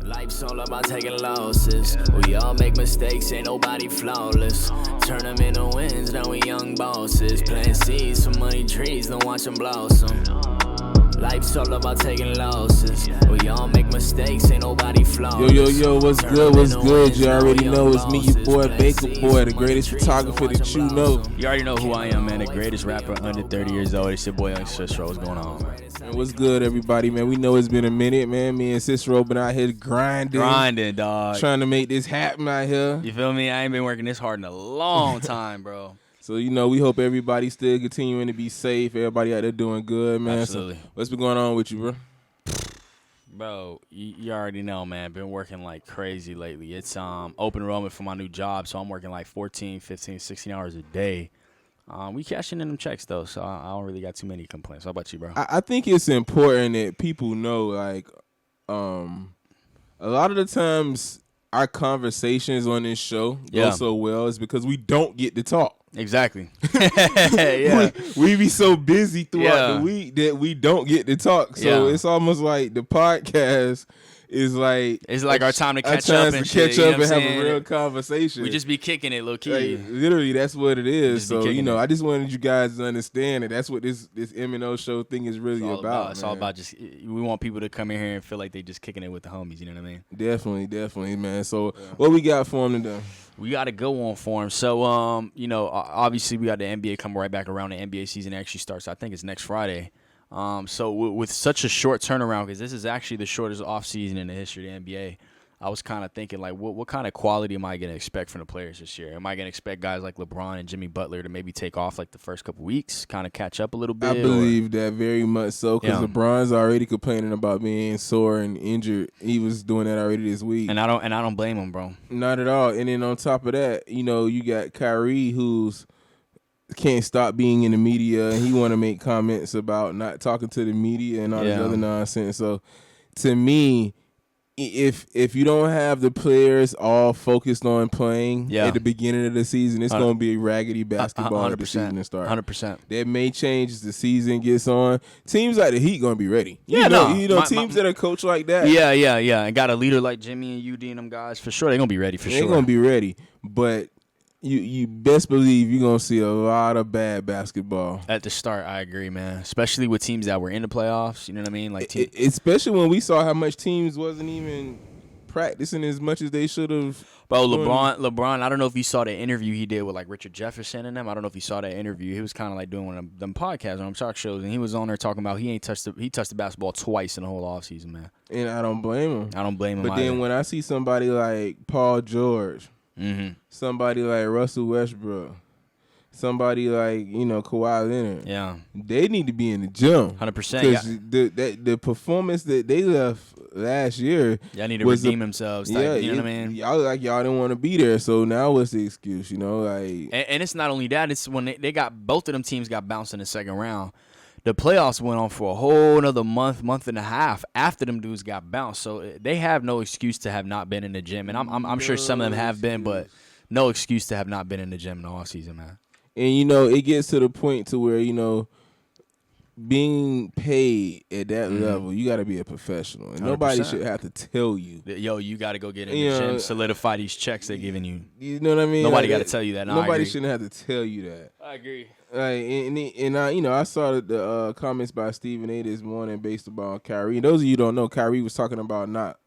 Life's all about taking losses. We all make mistakes, ain't nobody flawless. Turn them into wins, now we young bosses. Plant seeds for money trees, don't watch them blossom. Life's all about taking losses. We all make mistakes, ain't nobody flawless. Yo, what's good? You already know it's me, your boy Bakerboy, the greatest photographer that you know. You already know who I am, man, the greatest rapper under 30 years old. It's your boy Young Cicero. What's going on, man? And what's good, everybody, man? We know it's been a minute, man. Me and Cicero been out here grinding, dog. Trying to make this happen out here. You feel me? I ain't been working this hard in a long time, bro. So, we hope everybody's still continuing to be safe. Everybody out there doing good, man. Absolutely. So what's been going on with you, bro? Bro, you already know, man. Been working like crazy lately. It's open enrollment for my new job, so I'm working like 14, 15, 16 hours a day. We cashing in them checks, though, so I don't really got too many complaints. How about you, bro? I think it's important that people know, like, a lot of the times our conversations on this show go so well is because we don't get to talk. Exactly. Yeah. we be so busy throughout the week that we don't get to talk. So it's almost like the podcast is like our time to catch up and shit, and have a real conversation. We just be kicking it low key. Like, literally, that's what it is. So I just wanted you guys to understand that that's what this M&O show thing is really about. It's all about just we want people to come in here and feel like they just kicking it with the homies. You know what I mean? Definitely, man. So what we got for them today? We got to go on for him. So, obviously we got the NBA coming right back around. The NBA season actually starts, I think it's next Friday. So with such a short turnaround, because this is actually the shortest offseason in the history of the NBA, I was kind of thinking, like, what kind of quality am I going to expect from the players this year? Am I going to expect guys like LeBron and Jimmy Butler to maybe take off like the first couple weeks, kind of catch up a little bit? I believe that very much so, because LeBron's already complaining about being sore and injured. He was doing that already this week. And I don't blame him, bro. Not at all. And then on top of that, you got Kyrie, who's can't stop being in the media, and he want to make comments about not talking to the media and all this other nonsense. So to me, if you don't have the players all focused on playing at the beginning of the season, it's going to be a raggedy basketball at the season start. 100%. That may change as the season gets on. Teams like the Heat going to be ready. Teams that are coached like that. Yeah. And got a leader like Jimmy and UD and them guys, for sure, they're going to be ready for sure. They're going to be ready. But you best believe you're going to see a lot of bad basketball. At the start, I agree, man. Especially with teams that were in the playoffs. You know what I mean? Like especially when we saw how much teams wasn't even practicing as much as they should have. Bro, LeBron, I don't know if you saw the interview he did with like Richard Jefferson and them. I don't know if you saw that interview. He was kind of like doing one of them podcasts on them talk shows, and he was on there talking about he touched the basketball twice in the whole offseason, man. And I don't blame him. But either. Then when I see somebody like Paul George, somebody like Russell Westbrook, somebody like Kawhi Leonard, they need to be in the gym 100%. Because the performance that they left last year, y'all need to redeem themselves. You know what I mean? Y'all didn't want to be there, so now what's the excuse? And it's not only that; it's when they got both of them teams got bounced in the second round. The playoffs went on for a whole another month and a half after them dudes got bounced. So they have no excuse to have not been in the gym. And I'm sure some of them have been, but no excuse to have not been in the gym in the offseason, man. And, it gets to the point to where, being paid at that level, you got to be a professional. And 100%. Nobody should have to tell you. Yo, you got to go get in the gym, solidify these checks they're giving you. You know what I mean? Nobody got to tell you that. No, nobody shouldn't have to tell you that. I agree. I saw the comments by Stephen A. this morning based upon Kyrie. And those of you who don't know, Kyrie was talking about not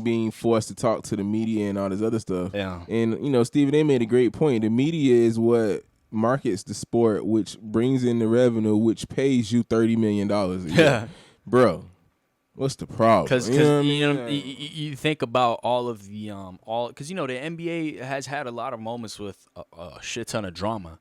being forced to talk to the media and all this other stuff. Yeah. And, Stephen A. made a great point. The media is what markets the sport, which brings in the revenue, which pays you $30 million a year. Yeah. Bro, what's the problem? Because you think about all of the because the NBA has had a lot of moments with a shit ton of drama,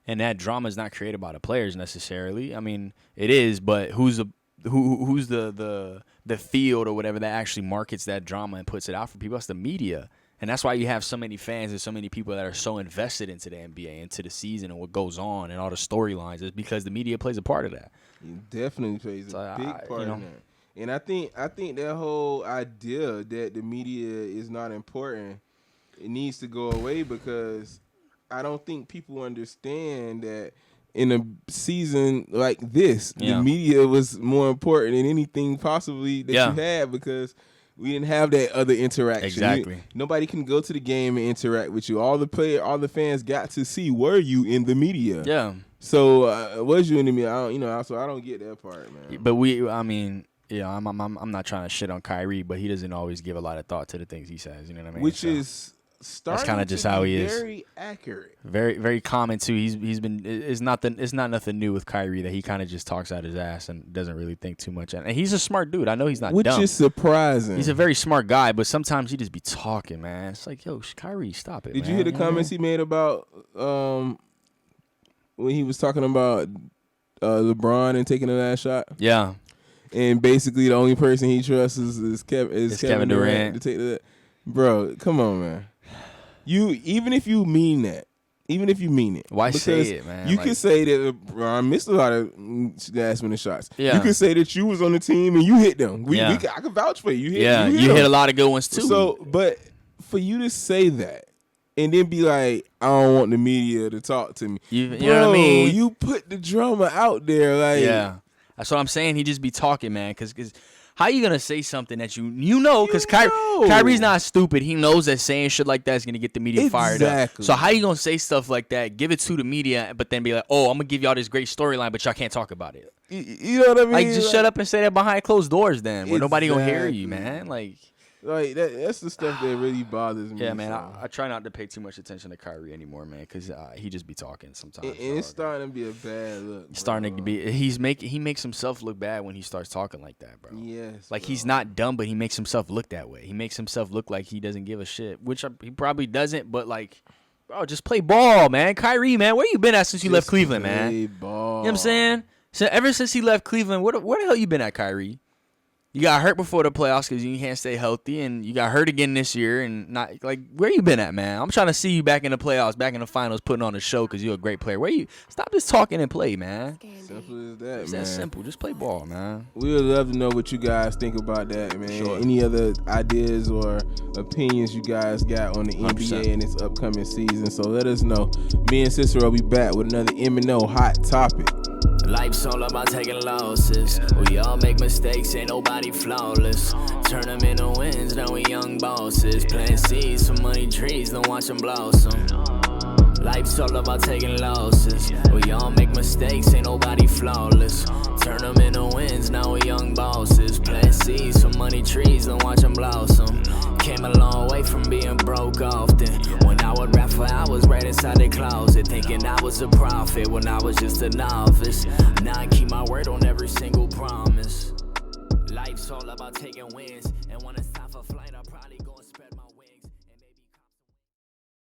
and that drama is not created by the players necessarily. I mean, it is, but who's the field or whatever that actually markets that drama and puts it out for people? That's the media. And that's why you have so many fans and so many people that are so invested into the NBA, into the season and what goes on and all the storylines. Is because the media plays a part of that. It definitely plays a big part of that. And I think that whole idea that the media is not important, it needs to go away, because I don't think people understand that in a season like this, the media was more important than anything possibly that you had, because We didn't have that other interaction. Exactly. Nobody can go to the game and interact with you. All the fans got to see were you in the media. Yeah. So was you in the media? So I don't get that part, man. But I'm not trying to shit on Kyrie, but he doesn't always give a lot of thought to the things he says. You know what I mean? Which is that's kind of just how he is. Very accurate. Very, very common too. He's been. It's not nothing new with Kyrie that he kind of just talks out his ass and doesn't really think too much. And he's a smart dude. I know he's not dumb. Which is surprising. He's a very smart guy, but sometimes he just be talking, man. It's like, yo, Kyrie, stop it. Did you hear the comments he made about when he was talking about LeBron and taking the last shot? Yeah. And basically, the only person he trusts is Kevin Durant to take the. Bro, come on, man. Even if you mean it, why say it, man? You can say that LeBron missed a lot of last-minute shots. Yeah. You can say that you was on the team and you hit them. I can vouch for you. You hit a lot of good ones too. So, but for you to say that and then be like, I don't want the media to talk to me. You know what I mean? You put the drama out there, like that's what I'm saying. He just be talking, man. Because how you gonna say something that you know? Because Kyrie's not stupid. He knows that saying shit like that is gonna get the media fired up. So how you gonna say stuff like that? Give it to the media, but then be like, oh, I'm gonna give y'all this great storyline, but y'all can't talk about it. You know what I mean? Like, just shut up and say that behind closed doors, then, where nobody gonna hear you, man. Like that's the stuff that really bothers me. Yeah, man. I try not to pay too much attention to Kyrie anymore, man, because he just be talking sometimes. And it's starting to be a bad look. It's starting to be. He makes himself look bad when he starts talking like that, bro. Yes. Like, he's not dumb, but he makes himself look that way. He makes himself look like he doesn't give a shit, which he probably doesn't. But like, bro, just play ball, man. Kyrie, man, where you been at since you left Cleveland, man? Play ball. You know what I'm saying? So ever since he left Cleveland, where the hell you been at, Kyrie? You got hurt before the playoffs because you can't stay healthy, and you got hurt again this year. And not like, where you been at, man? I'm trying to see you back in the playoffs, back in the finals, putting on a show because you're a great player. Where you? Stop just talking and play, man. Simple as that, It's man. that simple. Just play ball, man. We would love to know what you guys think about that, man. Sure. Any other ideas or opinions you guys got on the 100%. NBA and its upcoming season? So let us know. Me and Cicero will be back with another M&O hot topic. Life's all about taking losses. We all make mistakes, ain't nobody flawless. Turn them into wins, now we young bosses. Plant seeds for money trees, don't watch them blossom. Life's all about taking losses. We all make mistakes, ain't nobody flawless. Turn them into wins, now we young bosses. Plant seeds for money trees, don't watch them blossom. Came a long way from being broke often. When I would rap for hours right inside the closet, thinking I was a prophet when I was just a novice. Now I keep my word on every single promise. Life's all about taking wins and wanna